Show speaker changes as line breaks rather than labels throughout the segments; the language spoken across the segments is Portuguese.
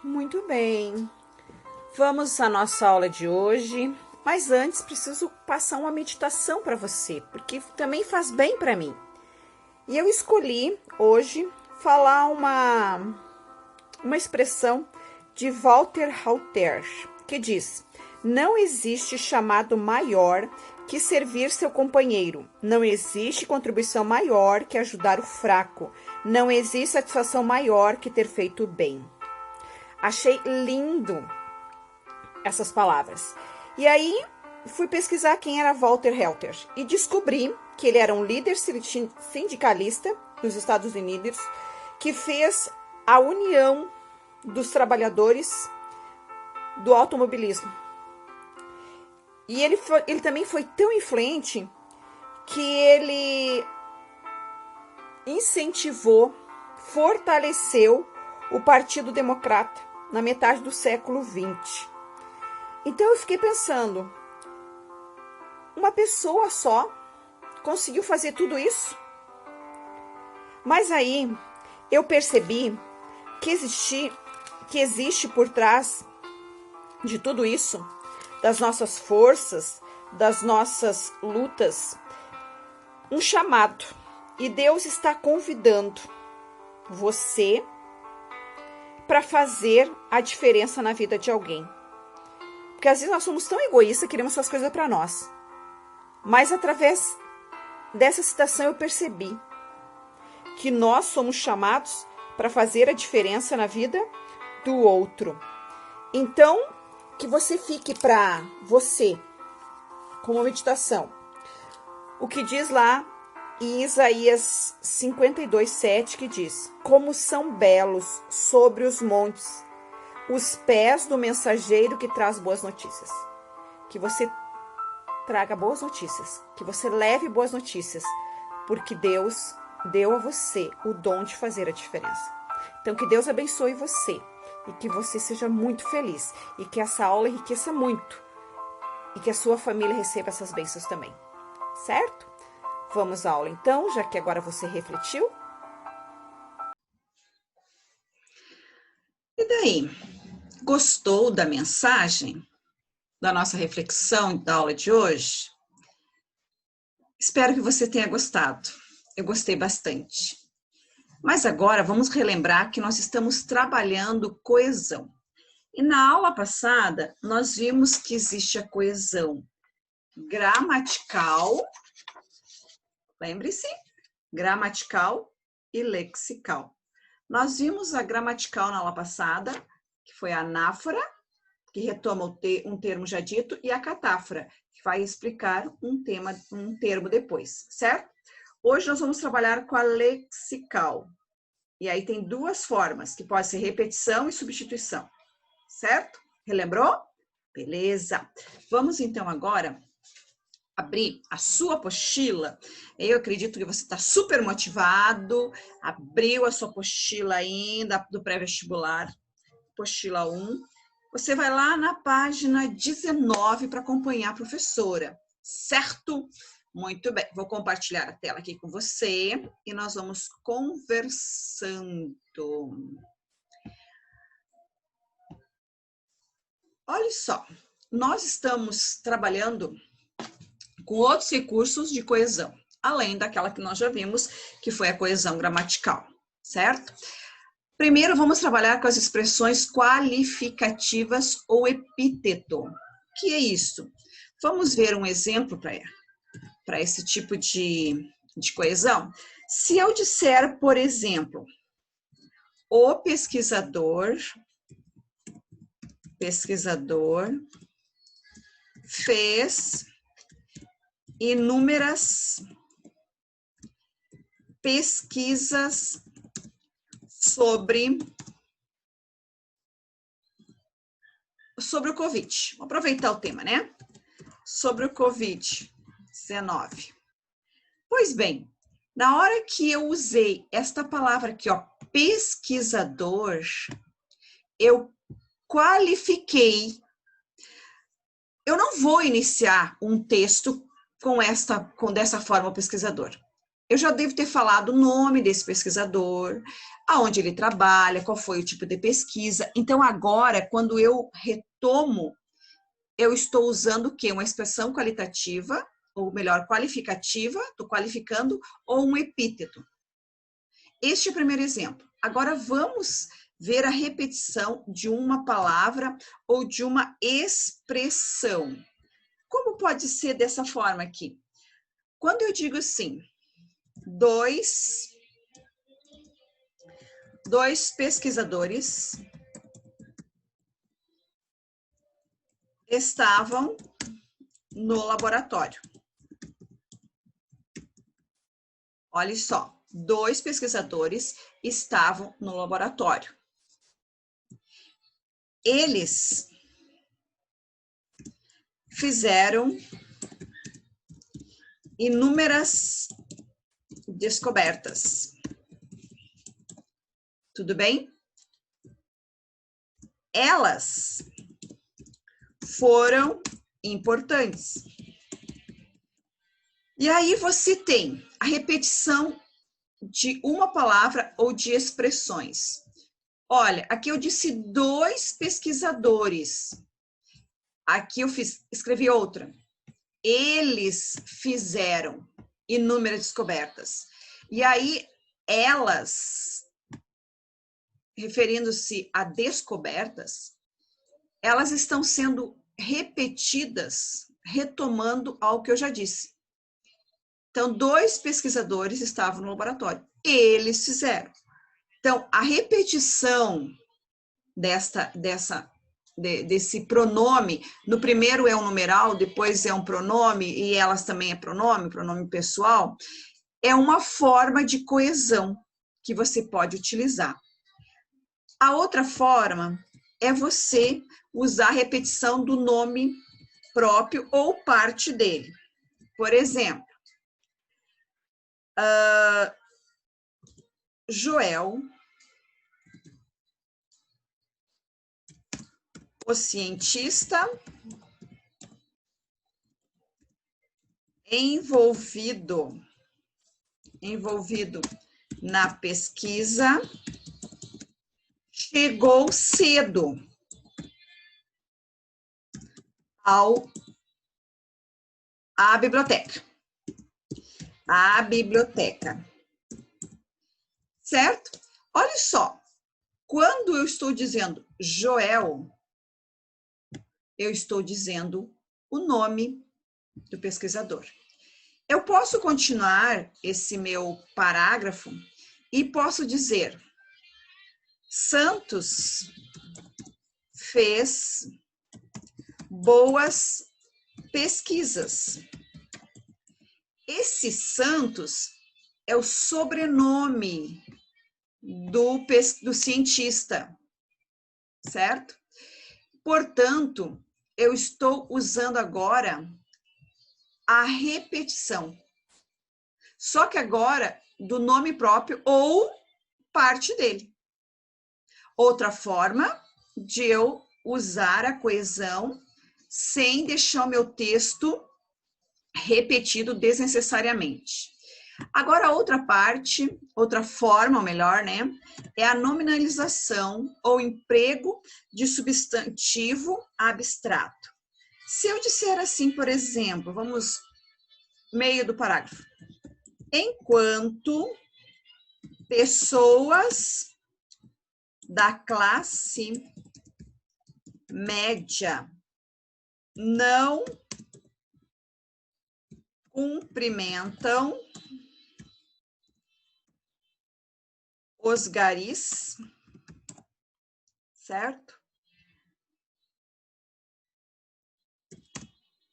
Muito bem, vamos à nossa aula de hoje, mas antes preciso passar uma meditação para você, porque também faz bem para mim. E eu escolhi hoje falar uma expressão de Walter Halter, que diz: não existe chamado maior que servir seu companheiro. Não existe contribuição maior que ajudar o fraco. Não existe satisfação maior que ter feito o bem. Achei lindo essas palavras. E aí fui pesquisar quem era Walter Halter e descobri que ele era um líder sindicalista dos Estados Unidos que fez a união dos trabalhadores do automobilismo. E ele também foi tão influente que ele incentivou, fortaleceu o Partido Democrata na metade do século XX. Então eu fiquei pensando, uma pessoa só conseguiu fazer tudo isso? Mas aí eu percebi que existe por trás de tudo isso, das nossas forças, das nossas lutas, um chamado. E Deus está convidando você para fazer a diferença na vida de alguém. Porque às vezes nós somos tão egoístas, queremos essas coisas para nós. Mas através dessa citação eu percebi que nós somos chamados para fazer a diferença na vida do outro. Então, que você fique para você, como meditação, o que diz lá em Isaías 52:7, que diz: como são belos sobre os montes os pés do mensageiro que traz boas notícias. Que você traga boas notícias, que você leve boas notícias, porque Deus deu a você o dom de fazer a diferença. Então, que Deus abençoe você e que você seja muito feliz e que essa aula enriqueça muito e que a sua família receba essas bênçãos também, certo? Vamos à aula então, já que agora você refletiu.
E daí? Gostou da mensagem, da nossa reflexão da aula de hoje? Espero que você tenha gostado. Eu gostei bastante. Mas agora vamos relembrar que nós estamos trabalhando coesão. E na aula passada, nós vimos que existe a coesão gramatical, lembre-se, gramatical e lexical. Nós vimos a gramatical na aula passada, que foi a anáfora, que retoma um termo já dito, e a catáfora, que vai explicar um termo depois, certo? Hoje nós vamos trabalhar com a lexical. E aí tem duas formas, que pode ser repetição e substituição, certo? Relembrou? Beleza. Vamos então agora abrir a sua apostila. Eu acredito que você está super motivado, abriu a sua apostila ainda do pré-vestibular, apostila 1. Você vai lá na página 19 para acompanhar a professora, certo? Muito bem, vou compartilhar a tela aqui com você e nós vamos conversando. Olha só, nós estamos trabalhando com outros recursos de coesão, além daquela que nós já vimos, que foi a coesão gramatical, certo? Primeiro, vamos trabalhar com as expressões qualificativas ou epíteto. O que é isso? Vamos ver um exemplo para esse tipo de coesão. Se eu disser, por exemplo, o pesquisador fez inúmeras pesquisas sobre o Covid. Vou aproveitar o tema, né? Sobre o Covid-19. Pois bem, na hora que eu usei esta palavra aqui, ó, pesquisador, eu qualifiquei. Eu não vou iniciar um texto dessa forma, o pesquisador. eu já devo ter falado o nome desse pesquisador, aonde ele trabalha, qual foi o tipo de pesquisa. Então, agora, quando eu retomo, eu estou usando o quê? Uma expressão qualitativa, ou melhor, qualificativa, estou qualificando, ou um epíteto. Este é o primeiro exemplo. Agora, vamos ver a repetição de uma palavra ou de uma expressão. Como pode ser dessa forma aqui? Quando eu digo assim, dois pesquisadores estavam no laboratório. Olha só, 2 pesquisadores estavam no laboratório. Eles fizeram inúmeras descobertas. Tudo bem? Elas foram importantes. E aí você tem a repetição de uma palavra ou de expressões. Olha, aqui eu disse 2 pesquisadores. Aqui eu escrevi outra. Eles fizeram inúmeras descobertas. E aí, elas, referindo-se a descobertas, elas estão sendo repetidas, retomando ao que eu já disse. Então, 2 pesquisadores estavam no laboratório. Eles fizeram. Então, a repetição desse pronome, no primeiro é um numeral, depois é um pronome, e elas também é pronome pessoal, é uma forma de coesão que você pode utilizar. A outra forma é você usar a repetição do nome próprio ou parte dele. Por exemplo, Joel, o cientista envolvido na pesquisa, chegou cedo à biblioteca. A biblioteca. Certo? Olha só, quando eu estou dizendo Joel, eu estou dizendo o nome do pesquisador. Eu posso continuar esse meu parágrafo e posso dizer: Santos fez boas pesquisas. Esse Santos é o sobrenome do cientista, certo? Portanto, eu estou usando agora a repetição. Só que agora do nome próprio ou parte dele. Outra forma de eu usar a coesão sem deixar o meu texto repetido desnecessariamente. Agora, outra parte, outra forma, ou melhor, né, é a nominalização ou emprego de substantivo abstrato. Se eu disser assim, por exemplo, vamos, meio do parágrafo. Enquanto pessoas da classe média não cumprimentam os garis, certo?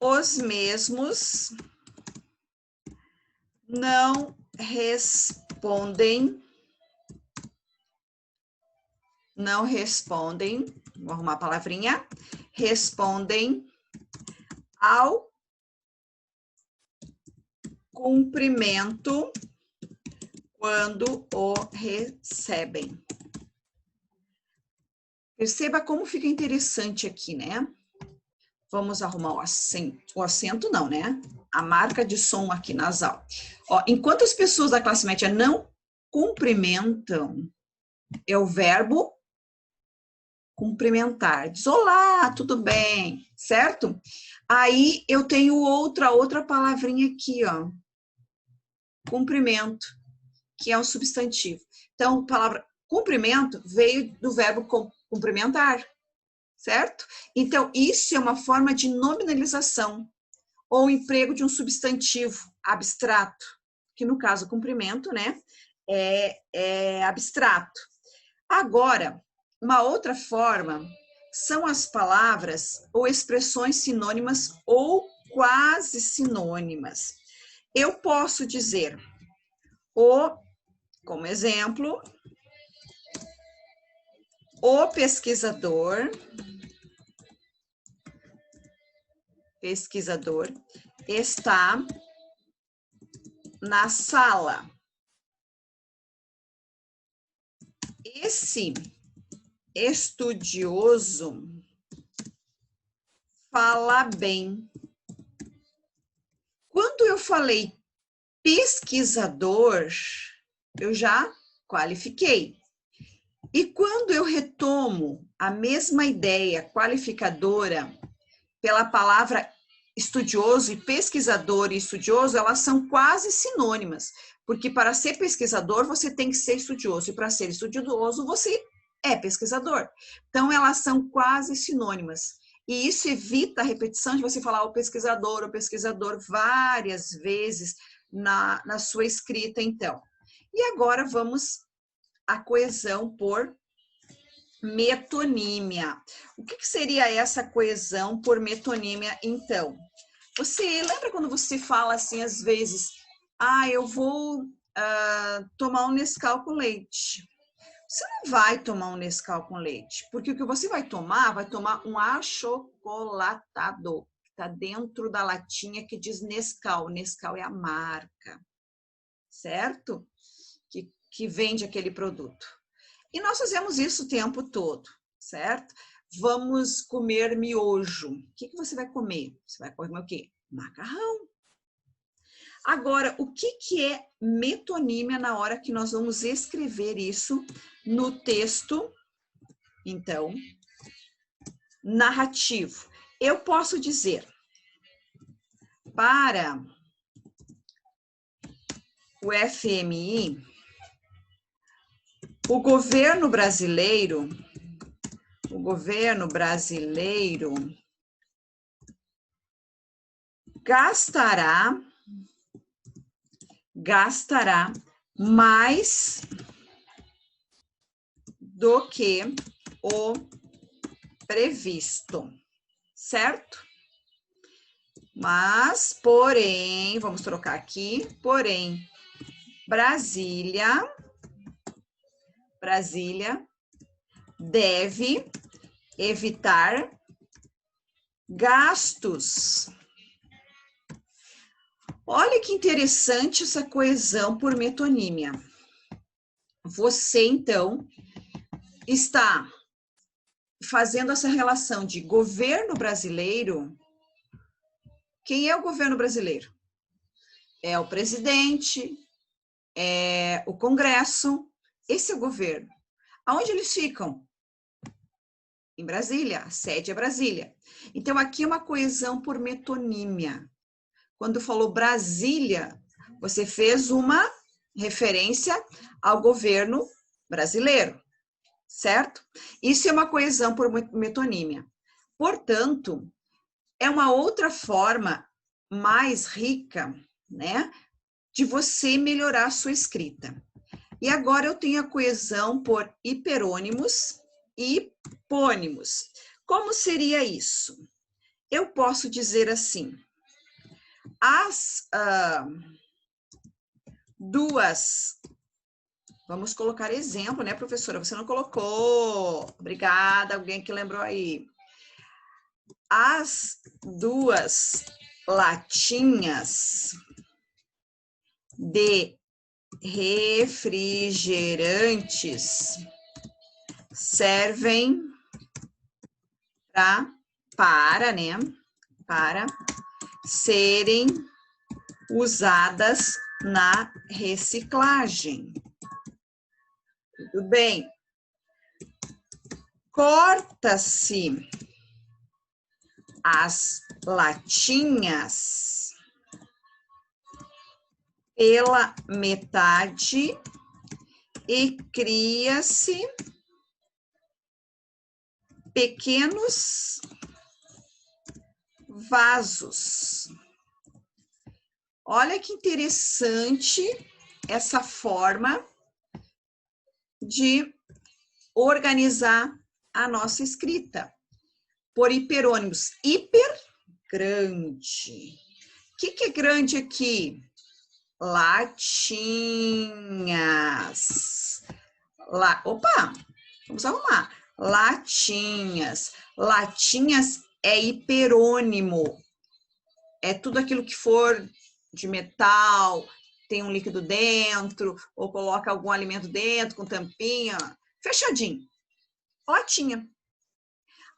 Os mesmos não respondem, vou arrumar a palavrinha, respondem ao cumprimento quando o recebem. Perceba como fica interessante aqui, né? Vamos arrumar o acento não, né? a marca de som aqui nasal. Ó, enquanto as pessoas da classe média não cumprimentam, é o verbo cumprimentar. Diz, olá, tudo bem, certo? Aí eu tenho outra palavrinha aqui, ó. Cumprimento, que é um substantivo. Então, a palavra cumprimento veio do verbo cumprimentar, certo? Então, isso é uma forma de nominalização ou emprego de um substantivo abstrato, que no caso cumprimento, né, é abstrato. Agora, uma outra forma são as palavras ou expressões sinônimas ou quase sinônimas. Eu posso dizer como exemplo, o pesquisador está na sala. Esse estudioso fala bem. Quando eu falei pesquisador, eu já qualifiquei. E quando eu retomo a mesma ideia qualificadora pela palavra estudioso e pesquisador e estudioso, elas são quase sinônimas, porque para ser pesquisador você tem que ser estudioso, e para ser estudioso você é pesquisador. Então, elas são quase sinônimas. E isso evita a repetição de você falar o pesquisador várias vezes na sua escrita, então. E agora vamos à coesão por metonímia. O que seria essa coesão por metonímia, então? Você lembra quando você fala assim, às vezes, eu vou tomar um Nescau com leite. Você não vai tomar um Nescau com leite, porque o que você vai tomar um achocolatado, que está dentro da latinha que diz Nescau. Nescau é a marca, certo? Que vende aquele produto. E nós fazemos isso o tempo todo, certo? Vamos comer miojo. O que você vai comer? Você vai comer o quê? Macarrão. Agora, o que é metonímia na hora que nós vamos escrever isso no texto, então, narrativo? Eu posso dizer, para o FMI, o governo brasileiro gastará mais do que o previsto, certo? Mas, porém, vamos trocar aqui, porém, Brasília deve evitar gastos. Olha que interessante essa coesão por metonímia. Você, então, está fazendo essa relação de governo brasileiro. Quem é o governo brasileiro? É o presidente, é o Congresso, esse é o governo. Aonde eles ficam? Em Brasília, a sede é Brasília. Então, aqui é uma coesão por metonímia. Quando falou Brasília, você fez uma referência ao governo brasileiro, certo? Isso é uma coesão por metonímia. Portanto, é uma outra forma mais rica, né, de você melhorar a sua escrita. E agora eu tenho a coesão por hiperônimos e hipônimos. Como seria isso? Eu posso dizer assim, as duas, vamos colocar exemplo, né, professora? Você não colocou, obrigada, alguém que lembrou aí. As duas latinhas de refrigerantes servem para serem usadas na reciclagem. Tudo bem. Corta-se as latinhas pela metade e cria-se pequenos vasos. Olha que interessante essa forma de organizar a nossa escrita. Por hiperônimos. Hiper, grande. O que é grande aqui? Latinhas. Opa, vamos arrumar. Latinhas. Latinhas é hiperônimo. É tudo aquilo que for de metal, tem um líquido dentro, ou coloca algum alimento dentro com tampinha. Fechadinho. Latinha.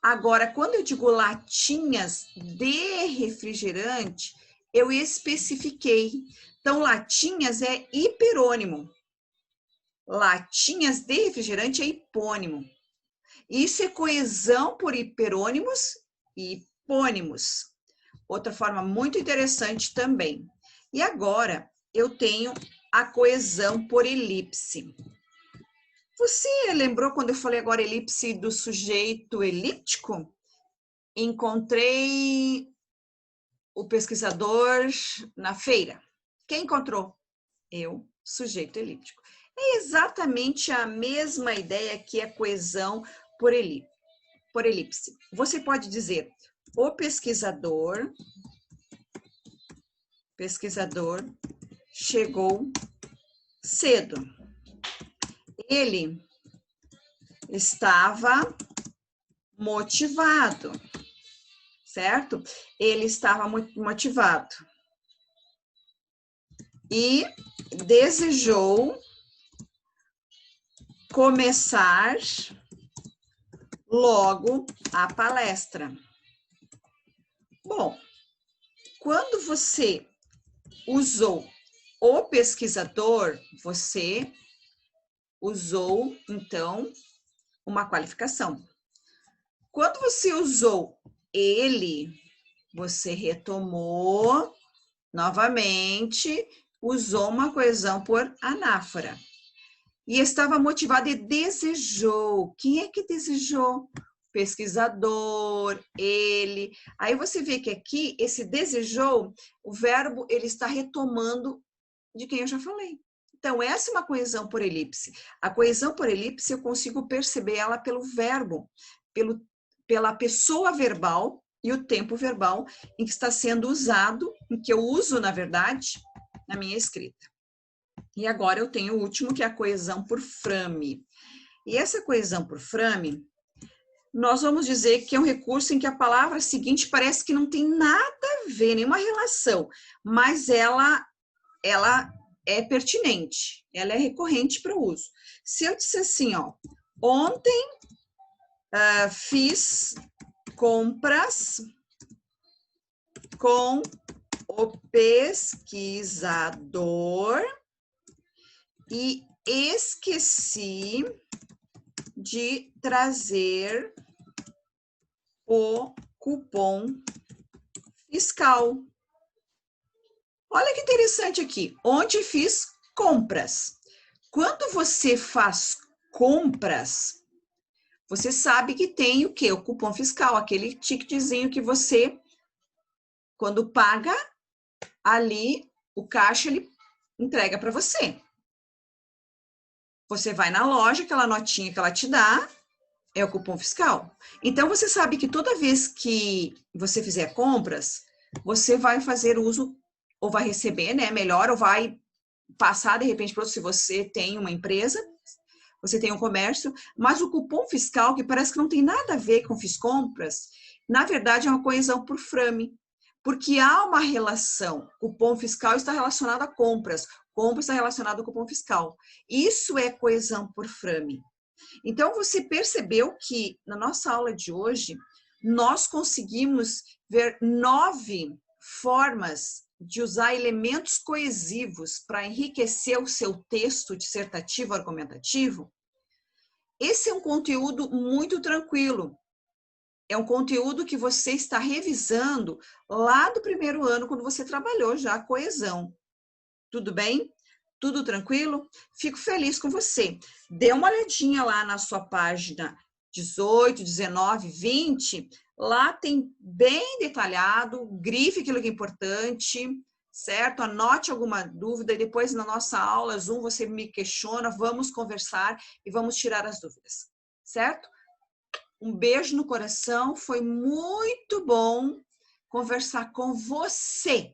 Agora, quando eu digo latinhas de refrigerante, eu especifiquei. Então, latinhas é hiperônimo. Latinhas de refrigerante é hipônimo. Isso é coesão por hiperônimos e hipônimos. Outra forma muito interessante também. E agora, eu tenho a coesão por elipse. Você lembrou quando eu falei agora elipse do sujeito elíptico? Encontrei o pesquisador na feira. Quem encontrou? Eu, sujeito elíptico. É exatamente a mesma ideia que é coesão por elipse. Você pode dizer, o pesquisador chegou cedo. Ele estava motivado, certo? Ele estava muito motivado e desejou começar logo a palestra. Bom, quando você usou o pesquisador, você usou, então, uma qualificação. Quando você usou ele, você retomou novamente, usou uma coesão por anáfora. E estava motivado e desejou. Quem é que desejou? Pesquisador, ele. Aí você vê que aqui, esse desejou, o verbo, ele está retomando de quem eu já falei. Então, essa é uma coesão por elipse. A coesão por elipse, eu consigo perceber ela pelo verbo, pela pessoa verbal e o tempo verbal em que está sendo usado, em que eu uso, na verdade, na minha escrita. E agora eu tenho o último, que é a coesão por frame. E essa coesão por frame, nós vamos dizer que é um recurso em que a palavra seguinte parece que não tem nada a ver, nenhuma relação, mas ela é pertinente, ela é recorrente para o uso. Se eu disser assim, ó, ontem fiz compras com o pesquisador e esqueci de trazer o cupom fiscal. Olha que interessante aqui. Ontem fiz compras. Quando você faz compras, você sabe que tem o quê? O cupom fiscal, aquele ticketzinho que você, quando paga, ali o caixa ele entrega para você. Você vai na loja, aquela notinha que ela te dá é o cupom fiscal. Então, você sabe que toda vez que você fizer compras, você vai fazer uso, ou vai receber, né? Melhor, ou vai passar, de repente, para se você tem uma empresa, você tem um comércio, mas o cupom fiscal, que parece que não tem nada a ver com fiz compras, na verdade, é uma coesão por frame. Porque há uma relação. Cupom fiscal está relacionado a compras. Compra está relacionado ao cupom fiscal. Isso é coesão por frame. Então, você percebeu que na nossa aula de hoje, nós conseguimos ver 9 formas de usar elementos coesivos para enriquecer o seu texto dissertativo argumentativo, esse é um conteúdo muito tranquilo. É um conteúdo que você está revisando lá do primeiro ano, quando você trabalhou já a coesão. Tudo bem? Tudo tranquilo? Fico feliz com você. Dê uma olhadinha lá na sua página 18, 19, 20. Lá tem bem detalhado, grife aquilo que é importante, certo? Anote alguma dúvida e depois na nossa aula Zoom você me questiona, vamos conversar e vamos tirar as dúvidas, certo? Um beijo no coração, foi muito bom conversar com você,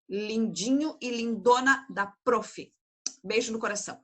lindinho e lindona da prof. Beijo no coração.